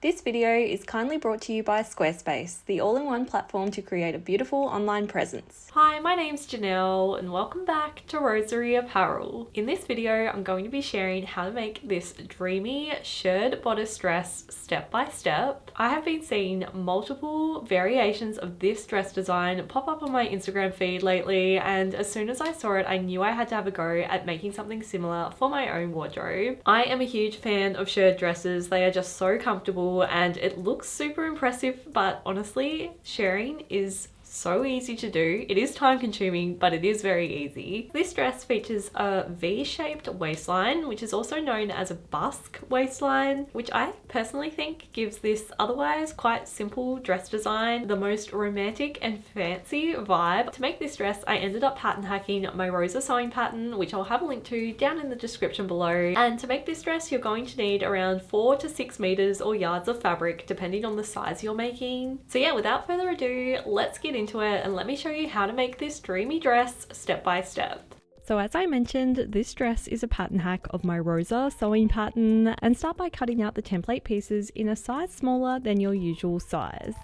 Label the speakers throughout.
Speaker 1: This video is kindly brought to you by Squarespace, the all-in-one platform to create a beautiful online presence.
Speaker 2: Hi, my name's Janelle and welcome back to Rosery Apparel. In this video, I'm going to be sharing how to make this dreamy shirred bodice dress step by step. I have been seeing multiple variations of this dress design pop up on my Instagram feed lately, and as soon as I saw it, I knew I had to have a go at making something similar for my own wardrobe. I am a huge fan of shirred dresses. They are just so comfortable and it looks super impressive, but honestly, shirring is so easy to do. It is time consuming, but it is very easy. This dress features a V-shaped waistline, which is also known as a Basque waistline, which I personally think gives this otherwise quite simple dress design the most romantic and fancy vibe. To make this dress, I ended up pattern hacking my Rosa sewing pattern, which I'll have a link to down in the description below. And to make this dress, you're going to need around 4 to 6 meters or yards of fabric, depending on the size you're making. So yeah, without further ado, let's get into it and let me show you how to make this dreamy dress step by step.
Speaker 1: So as I mentioned, this dress is a pattern hack of my Rosa sewing pattern, and start by cutting out the template pieces in a size smaller than your usual size.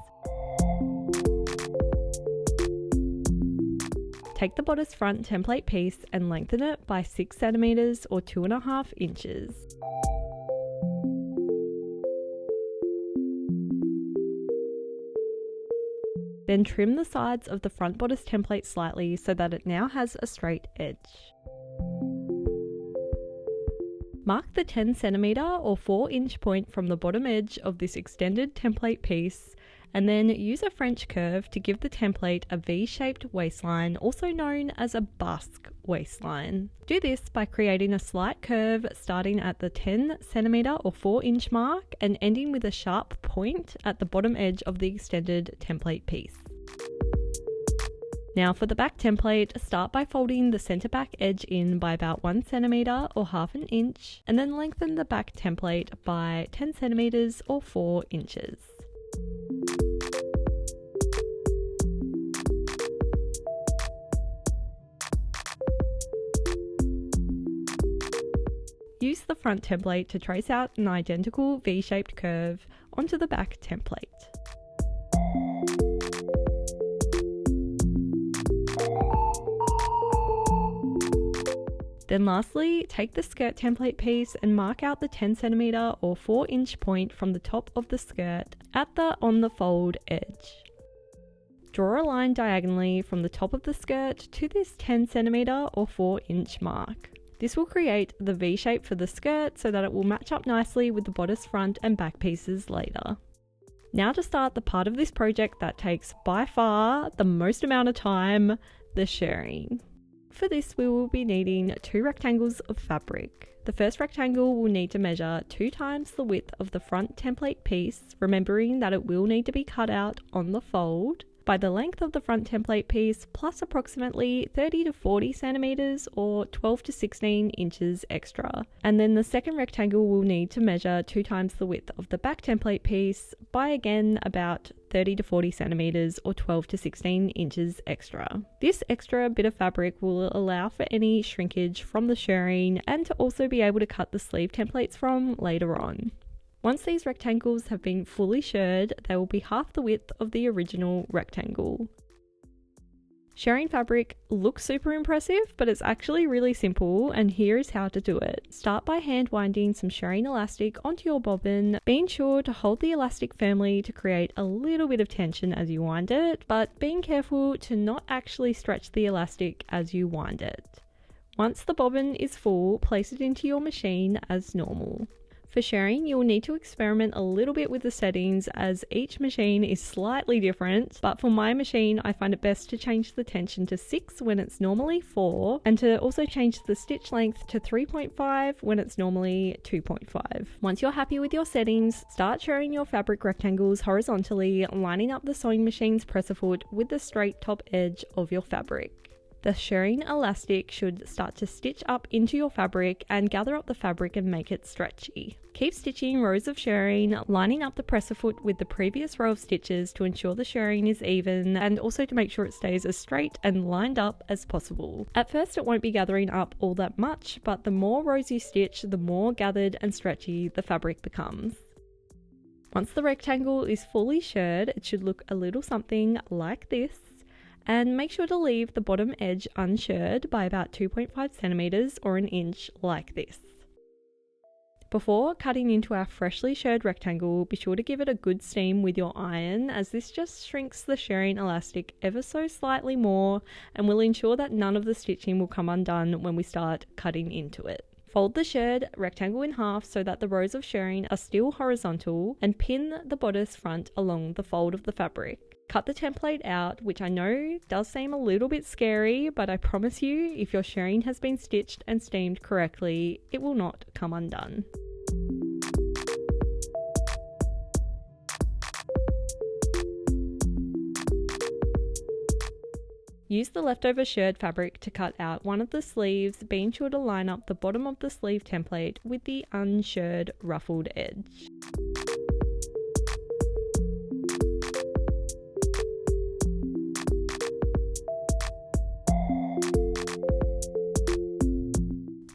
Speaker 1: Take the bodice front template piece and lengthen it by 6 centimeters or 2.5 inches. Then trim the sides of the front bodice template slightly so that it now has a straight edge. Mark the 10 centimeter or 4 inch point from the bottom edge of this extended template piece, and then use a French curve to give the template a V-shaped waistline, also known as a Basque waistline. Do this by creating a slight curve starting at the 10 centimeter or 4 inch mark and ending with a sharp point at the bottom edge of the extended template piece. Now for the back template, start by folding the center back edge in by about 1 centimeter or 1/2 inch, and then lengthen the back template by 10 centimeters or 4 inches. Use the front template to trace out an identical V-shaped curve onto the back template. Then lastly, take the skirt template piece and mark out the 10 centimeter or 4 inch point from the top of the skirt at the on the fold edge. Draw a line diagonally from the top of the skirt to this 10 centimeter or 4 inch mark. This will create the V shape for the skirt so that it will match up nicely with the bodice front and back pieces later. Now to start the part of this project that takes by far the most amount of time, the shirring. For this, we will be needing 2 rectangles of fabric. The first rectangle will need to measure 2 times the width of the front template piece, remembering that it will need to be cut out on the fold, by the length of the front template piece plus approximately 30 to 40 centimeters or 12 to 16 inches extra. And then the second rectangle will need to measure 2 times the width of the back template piece by again about 30 to 40 centimeters or 12 to 16 inches extra. This extra bit of fabric will allow for any shrinkage from the shirring and to also be able to cut the sleeve templates from later on. Once these rectangles have been fully shirred, they will be half the width of the original rectangle. Shirring fabric looks super impressive, but it's actually really simple, and here is how to do it. Start by hand winding some shirring elastic onto your bobbin, being sure to hold the elastic firmly to create a little bit of tension as you wind it, but being careful to not actually stretch the elastic as you wind it. Once the bobbin is full, place it into your machine as normal. For shirring, you will need to experiment a little bit with the settings as each machine is slightly different, but for my machine I find it best to change the tension to 6 when it's normally 4, and to also change the stitch length to 3.5 when it's normally 2.5. Once you're happy with your settings, start shirring your fabric rectangles horizontally, lining up the sewing machine's presser foot with the straight top edge of your fabric. The shirring elastic should start to stitch up into your fabric and gather up the fabric and make it stretchy. Keep stitching rows of shirring, lining up the presser foot with the previous row of stitches to ensure the shirring is even and also to make sure it stays as straight and lined up as possible. At first it won't be gathering up all that much, but the more rows you stitch, the more gathered and stretchy the fabric becomes. Once the rectangle is fully shirred, it should look a little something like this. And make sure to leave the bottom edge unshirred by about 2.5 centimeters or an inch like this. Before cutting into our freshly shirred rectangle, be sure to give it a good steam with your iron, as this just shrinks the shirring elastic ever so slightly more and will ensure that none of the stitching will come undone when we start cutting into it. Fold the shirred rectangle in half so that the rows of shirring are still horizontal, and pin the bodice front along the fold of the fabric. Cut the template out, which I know does seem a little bit scary, but I promise you, if your shirring has been stitched and steamed correctly, it will not come undone. Use the leftover shirred fabric to cut out one of the sleeves, being sure to line up the bottom of the sleeve template with the unshirred ruffled edge.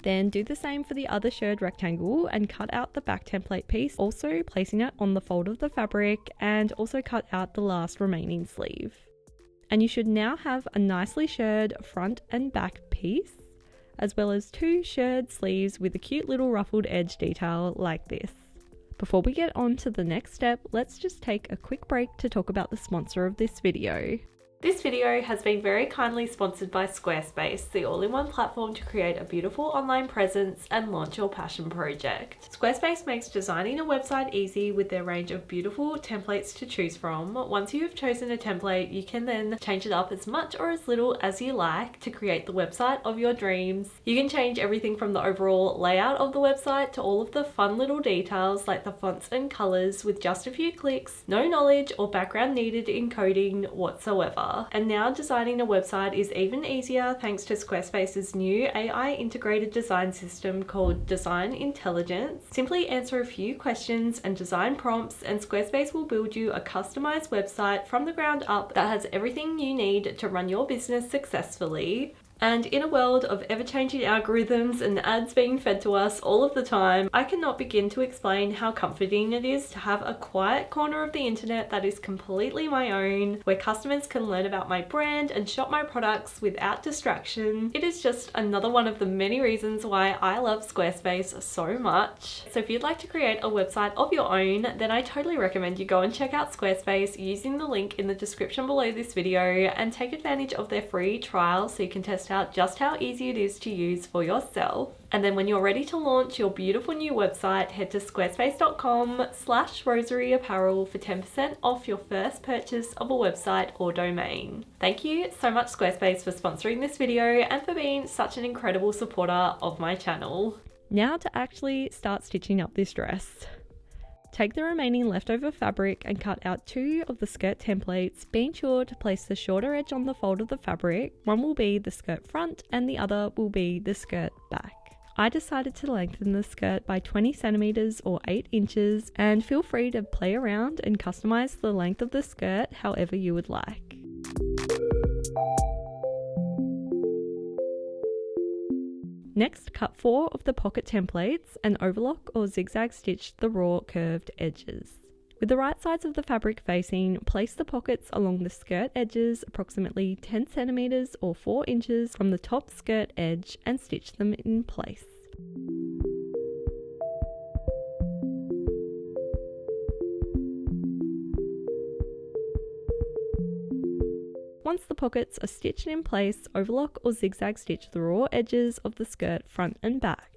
Speaker 1: Then do the same for the other shirred rectangle and cut out the back template piece, also placing it on the fold of the fabric, and also cut out the last remaining sleeve. And you should now have a nicely shirred front and back piece, as well as 2 shirred sleeves with a cute little ruffled edge detail like this. Before we get on to the next step, let's just take a quick break to talk about the sponsor of this video.
Speaker 2: This video has been very kindly sponsored by Squarespace, the all-in-one platform to create a beautiful online presence and launch your passion project. Squarespace makes designing a website easy with their range of beautiful templates to choose from. Once you have chosen a template, you can then change it up as much or as little as you like to create the website of your dreams. You can change everything from the overall layout of the website to all of the fun little details like the fonts and colors with just a few clicks, no knowledge or background needed in coding whatsoever. And now designing a website is even easier thanks to Squarespace's new AI integrated design system called Design Intelligence. Simply answer a few questions and design prompts, and Squarespace will build you a customized website from the ground up that has everything you need to run your business successfully. And in a world of ever-changing algorithms and ads being fed to us all of the time, I cannot begin to explain how comforting it is to have a quiet corner of the internet that is completely my own, where customers can learn about my brand and shop my products without distraction. It is just another one of the many reasons why I love Squarespace so much. So if you'd like to create a website of your own, then I totally recommend you go and check out Squarespace using the link in the description below this video and take advantage of their free trial so you can test out just how easy it is to use for yourself. And then when you're ready to launch your beautiful new website, head to squarespace.com/Rosery Apparel for 10% off your first purchase of a website or domain. Thank you so much Squarespace for sponsoring this video and for being such an incredible supporter of my channel.
Speaker 1: Now to actually start stitching up this dress. Take the remaining leftover fabric and cut out 2 of the skirt templates, being sure to place the shorter edge on the fold of the fabric. One will be the skirt front and the other will be the skirt back. I decided to lengthen the skirt by 20 centimeters or 8 inches, and feel free to play around and customize the length of the skirt however you would like. Next, cut 4 of the pocket templates and overlock or zigzag stitch the raw curved edges. With the right sides of the fabric facing, place the pockets along the skirt edges approximately 10 centimeters or 4 inches from the top skirt edge and stitch them in place. Once the pockets are stitched in place, overlock or zigzag stitch the raw edges of the skirt front and back.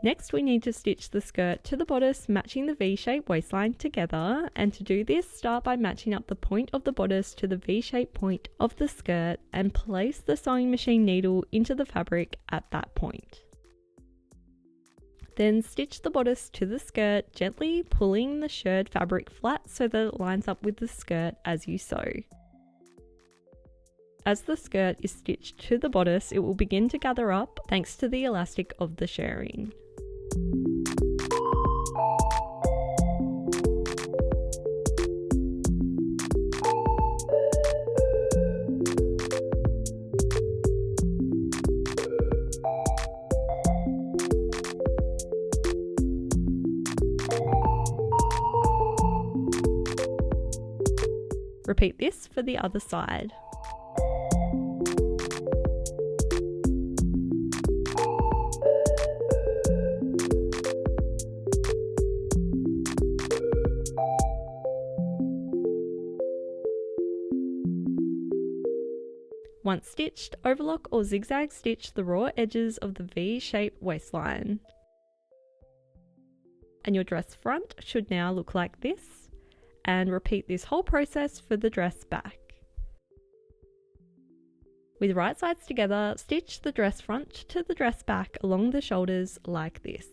Speaker 1: Next, we need to stitch the skirt to the bodice, matching the V-shaped waistline together, and to do this, start by matching up the point of the bodice to the V-shaped point of the skirt and place the sewing machine needle into the fabric at that point. Then stitch the bodice to the skirt, gently pulling the shirred fabric flat so that it lines up with the skirt as you sew. As the skirt is stitched to the bodice, it will begin to gather up thanks to the elastic of the shirring. Repeat this for the other side. Once stitched, overlock or zigzag stitch the raw edges of the V-shaped waistline. And your dress front should now look like this, and repeat this whole process for the dress back. With right sides together, stitch the dress front to the dress back along the shoulders like this.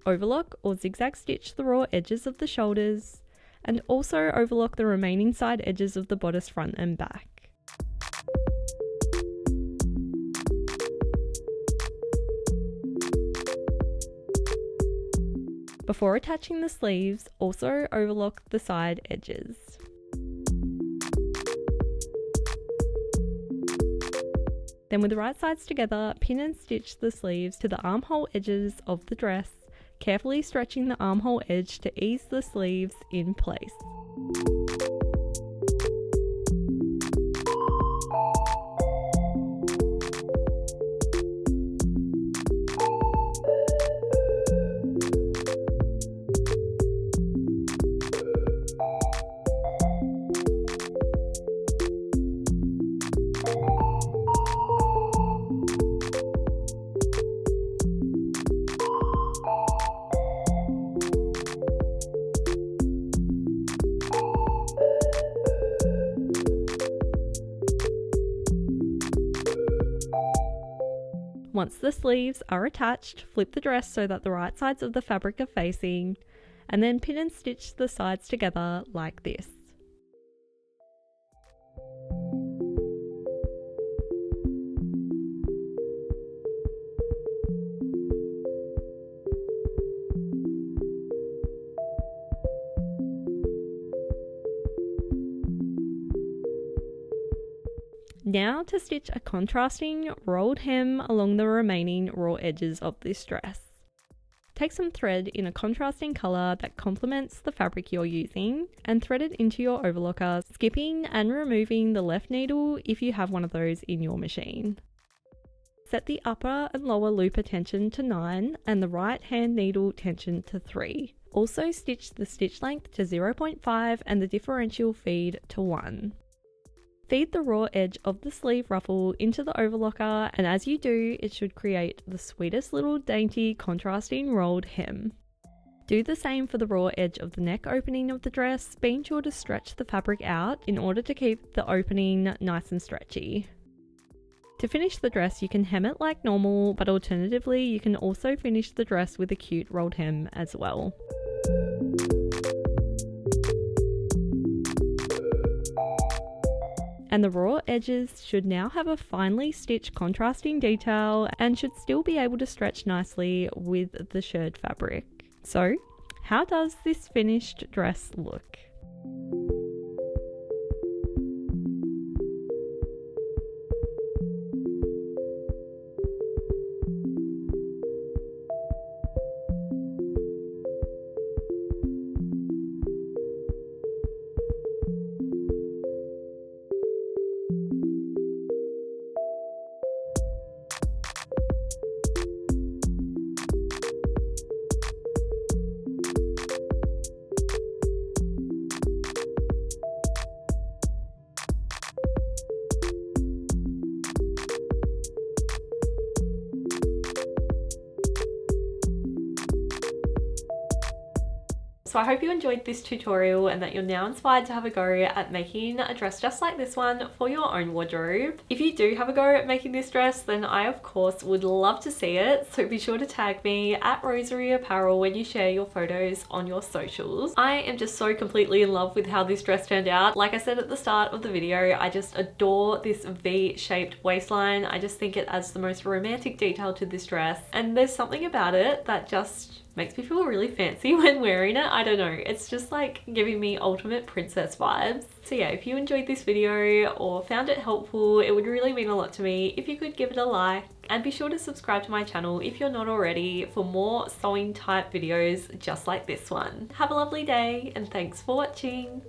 Speaker 1: Overlock or zigzag stitch the raw edges of the shoulders, and also overlock the remaining side edges of the bodice front and back. Before attaching the sleeves, also overlock the side edges. Then with the right sides together, pin and stitch the sleeves to the armhole edges of the dress, carefully stretching the armhole edge to ease the sleeves in place. Once the sleeves are attached, flip the dress so that the right sides of the fabric are facing, and then pin and stitch the sides together like this. Now to stitch a contrasting rolled hem along the remaining raw edges of this dress. Take some thread in a contrasting colour that complements the fabric you're using and thread it into your overlocker, skipping and removing the left needle if you have one of those in your machine. Set the upper and lower looper tension to 9 and the right hand needle tension to 3. Also stitch the stitch length to 0.5 and the differential feed to 1. Feed the raw edge of the sleeve ruffle into the overlocker, and as you do, it should create the sweetest little dainty contrasting rolled hem. Do the same for the raw edge of the neck opening of the dress, being sure to stretch the fabric out in order to keep the opening nice and stretchy. To finish the dress, you can hem it like normal, but alternatively, you can also finish the dress with a cute rolled hem as well. And the raw edges should now have a finely stitched contrasting detail and should still be able to stretch nicely with the shirred fabric. So, how does this finished dress look?
Speaker 2: So I hope you enjoyed this tutorial and that you're now inspired to have a go at making a dress just like this one for your own wardrobe. If you do have a go at making this dress, then I of course would love to see it, so be sure to tag me at Rosery Apparel when you share your photos on your socials. I am just so completely in love with how this dress turned out. Like I said at the start of the video, I just adore this V-shaped waistline. I just think it adds the most romantic detail to this dress, and there's something about it that just makes me feel really fancy when wearing it. I don't know, it's just like giving me ultimate princess vibes. So yeah, if you enjoyed this video or found it helpful, it would really mean a lot to me if you could give it a like, and be sure to subscribe to my channel if you're not already for more sewing type videos just like this one. Have a lovely day and thanks for watching.